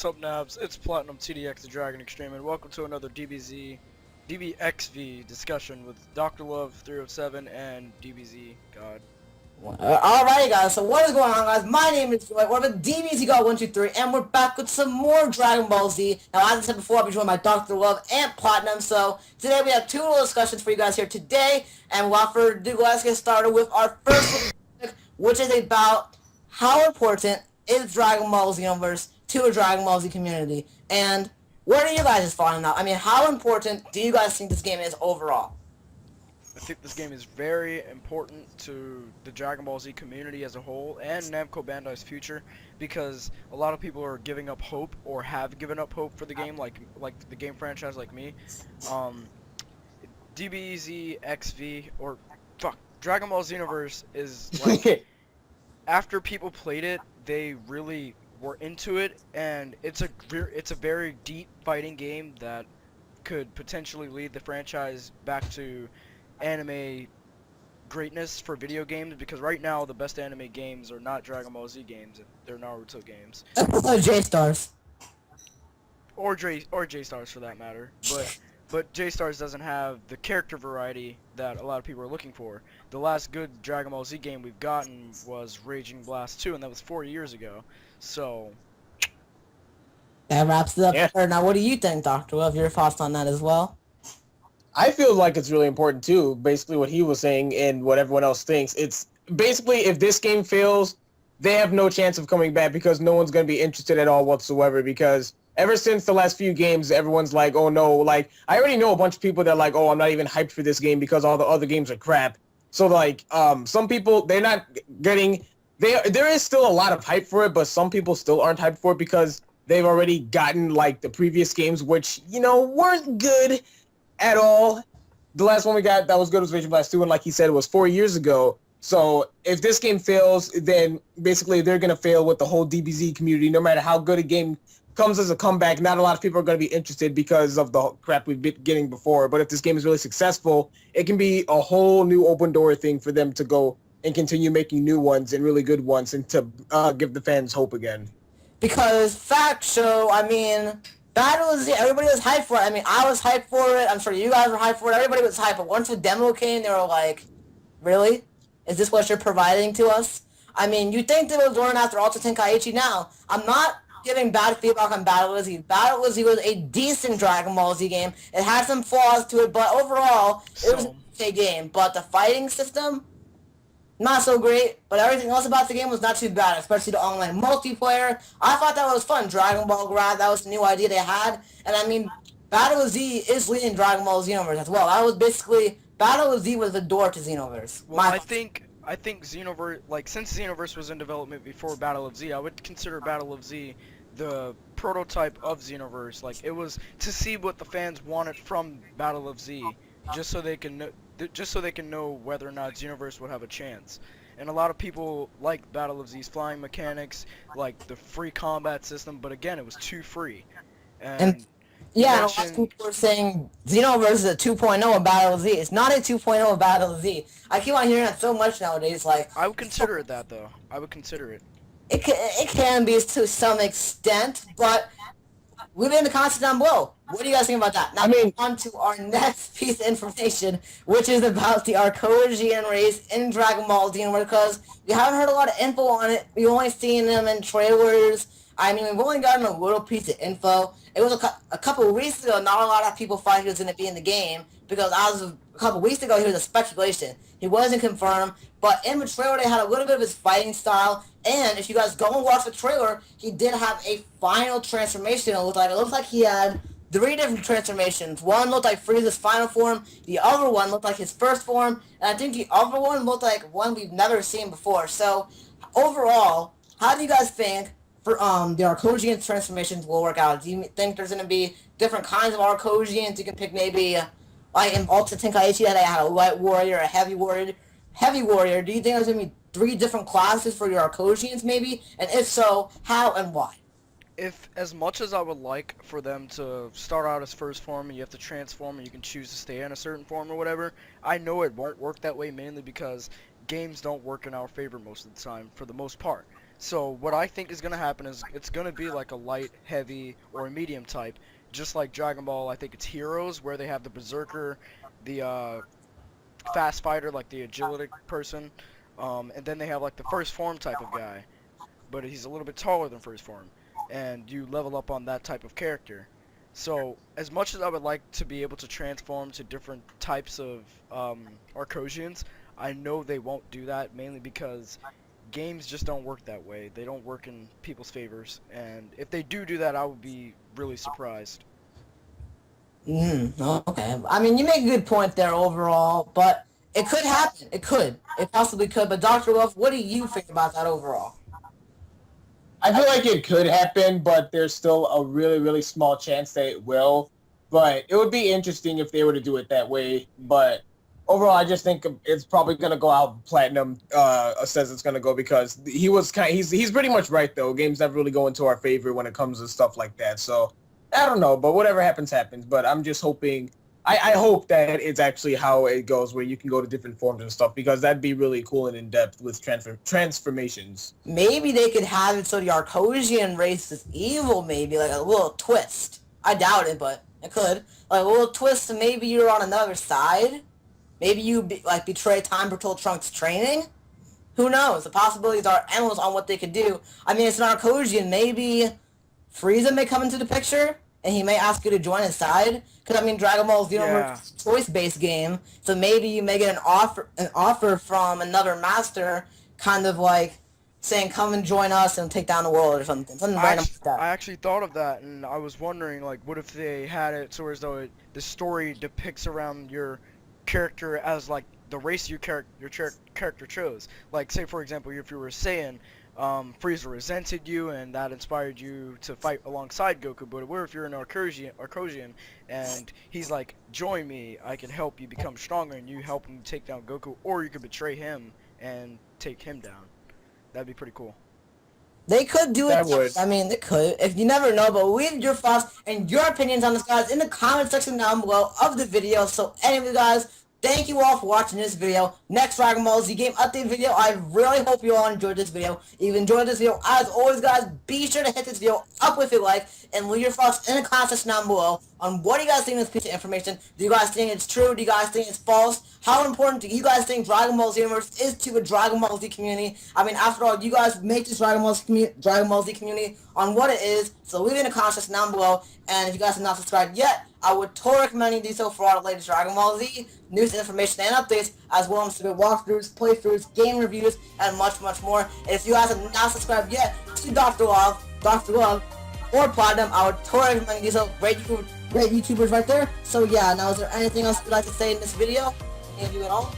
What's up, Nabs? It's Platinum TDX the Dragon Xtreme, and welcome to another DBXV discussion with Dr.Love307 and DBZGOD. Alrighty guys, so what is going on guys? My name is Joy, we're with DBZGOD123, and we're back with some more Dragon Ball Z. Now as I said before, I'll be joined by Dr. Love and Platinum, so today we have two little discussions for you guys here today, and without further ado, let's get started with our first topic, which is about how important is Dragon Ball Xenoverse to the Dragon Ball Z community, and what are you guys' thoughts on that? I mean, how important do you guys think this game is overall? I think this game is very important to the Dragon Ball Z community as a whole and Namco Bandai's future, because a lot of people are giving up hope or have given up hope for the game, like the game franchise, like me. DBZXV or Dragon Ball Xenoverse is like after people played it, they really were into it, and it's a very deep fighting game that could potentially lead the franchise back to anime greatness for video games, because right now the best anime games are not Dragon Ball Z games, they're Naruto games. J-Stars. Or J-Stars for that matter, but J-Stars doesn't have the character variety that a lot of people are looking for. The last good Dragon Ball Z game we've gotten was Raging Blast 2, and that was 4 years ago, so... That wraps it up. Yeah. Now what do you think, Dr. Love? Your thoughts on that as well? I feel like it's really important too, basically what he was saying and what everyone else thinks. It's basically, if this game fails, they have no chance of coming back because no one's going to be interested at all whatsoever, because ever since the last few games, everyone's like, oh no, like, I already know a bunch of people that are like, oh, I'm not even hyped for this game because all the other games are crap. So like, some people, they're not getting, there is still a lot of hype for it, but some people still aren't hyped for it because they've already gotten like the previous games, which, you know, weren't good at all. The last one we got that was good was Raging Blast 2, and like he said, it was 4 years ago. So if this game fails, then basically they're going to fail with the whole DBZ community. No matter how good a game comes as a comeback, not a lot of people are going to be interested because of the crap we've been getting before. But if this game is really successful, it can be a whole new open door thing for them to go and continue making new ones and really good ones, and to give the fans hope again. Because fact show, I mean, Battle Z, everybody was hyped for it. I mean, I was hyped for it. I'm sure you guys were hyped for it. Everybody was hyped. But once the demo came, they were like, really? Is this what you're providing to us? I mean, you think they would learn after Ultra Tenkaichi now. I'm not giving bad feedback on Battle Z. Battle Z was a decent Dragon Ball Z game. It had some flaws to it, but overall, it was a game. But the fighting system, not so great, but everything else about the game was not too bad, especially the online multiplayer. I thought that was fun. Dragon Ball Grad, that was a new idea they had. And I mean, Battle Z is leading Dragon Ball Xenoverse as well. That was basically, Battle Z was the door to Xenoverse. Well, I think Xenoverse, like, since Xenoverse was in development before Battle of Z, I would consider Battle of Z the prototype of Xenoverse. Like, it was to see what the fans wanted from Battle of Z, just so they can know whether or not Xenoverse would have a chance. And a lot of people like Battle of Z's flying mechanics, like the free combat system, but again, it was too free. And yeah, a lot of people were saying Xenoverse is a 2.0 of Battle of Z. It's not a 2.0 of Battle of Z. I keep on hearing that so much nowadays. Like, I would consider it that, though. I would consider it. It can be to some extent, but leave it in the comments down below. What do you guys think about that? Now, on to our next piece of information, which is about the Arcoigean race in Dragon Ball Z, because we haven't heard a lot of info on it. We've only seen them in trailers. I mean, we've only gotten a little piece of info. It was a couple of weeks ago, not a lot of people thought he was going to be in the game, because as of a couple of weeks ago, he was a speculation. He wasn't confirmed, but in the trailer, they had a little bit of his fighting style, and if you guys go and watch the trailer, he did have a final transformation. It looks like he had 3 different transformations. One looked like Frieza's final form, the other one looked like his first form, and I think the other one looked like one we've never seen before. So, overall, how do you guys think for the Arcoigean transformations will work out? Do you think there's going to be different kinds of Arcoigeans? You can pick maybe, like in Ultra Tenkaichi, they had a light warrior, a heavy warrior. Do you think there's going to be 3 different classes for your Arcoigeans maybe? And if so, how and why? If, as much as I would like for them to start out as first form and you have to transform and you can choose to stay in a certain form or whatever, I know it won't work that way, mainly because games don't work in our favor most of the time, for the most part. So what I think is gonna happen is it's gonna be like a light, heavy, or a medium type, just like Dragon Ball. I think it's Heroes, where they have the Berserker, the fast fighter, like the agility person, and then they have like the first form type of guy, but he's a little bit taller than first form, and you level up on that type of character. So as much as I would like to be able to transform to different types of Arcosians, I know they won't do that, mainly because games just don't work that way. They don't work in people's favors, and if they do that, I would be really surprised. Okay. I mean, you make a good point there overall, but it could happen. It could. It possibly could. But Dr. Love, what do you think about that overall? I feel like it could happen, but there's still a really, really small chance that it will. But it would be interesting if they were to do it that way. But overall, I just think it's probably going to go out Platinum says it's going to go, because he's pretty much right, though. Games never really go into our favor when it comes to stuff like that. So I don't know, but whatever happens, happens. But I'm just hoping, I hope that it's actually how it goes, where you can go to different forms and stuff, because that'd be really cool and in-depth with transformations. Maybe they could have it so the Arcosian race is evil, maybe, like a little twist. I doubt it, but it could. Like a little twist, and maybe you're on another side. Maybe you betray Time Patrol Trunks training. Who knows? The possibilities are endless on what they could do. I mean, it's an Arcosian. Maybe Frieza may come into the picture, and he may ask you to join his side. Because, I mean, Dragon Ball is, a choice-based game, so maybe you may get an offer from another master, kind of like saying, come and join us and take down the world or something. Something random like that. I actually thought of that, and I was wondering, like, what if they had it so as though the story depicts around your character as, like, the race your character chose. Like, say, for example, if you were Saiyan, Frieza resented you, and that inspired you to fight alongside Goku. But what if you're an Arcosian, and he's like, join me, I can help you become stronger, and you help him take down Goku, or you could betray him and take him down. That'd be pretty cool. They could do it. That would. I mean, they could. If you never know, but leave your thoughts and your opinions on this, guys, in the comment section down below of the video. So anyway, guys, thank you all for watching this video. Next Dragon Ball Z game update video. I really hope you all enjoyed this video. If you enjoyed this video, as always, guys, be sure to hit this video up with a like and leave your thoughts in the comment section down below on what do you guys think of this piece of information. Do you guys think it's true? Do you guys think it's false? How important do you guys think Dragon Ball Xenoverse is to the Dragon Ball Z community? I mean, after all, you guys make this Dragon Ball Z community on what it is. So leave it in the comment section down below. And if you guys have not subscribed yet, I would totally recommend you do so for all the latest Dragon Ball Z news, information, and updates, as well as walkthroughs, playthroughs, game reviews, and much, much more. And if you guys have not subscribed yet to Dr. Love, or Platinum, I would totally recommend you do so. Great YouTubers right there. So yeah, now is there anything else you'd like to say in this video? Can you do it all?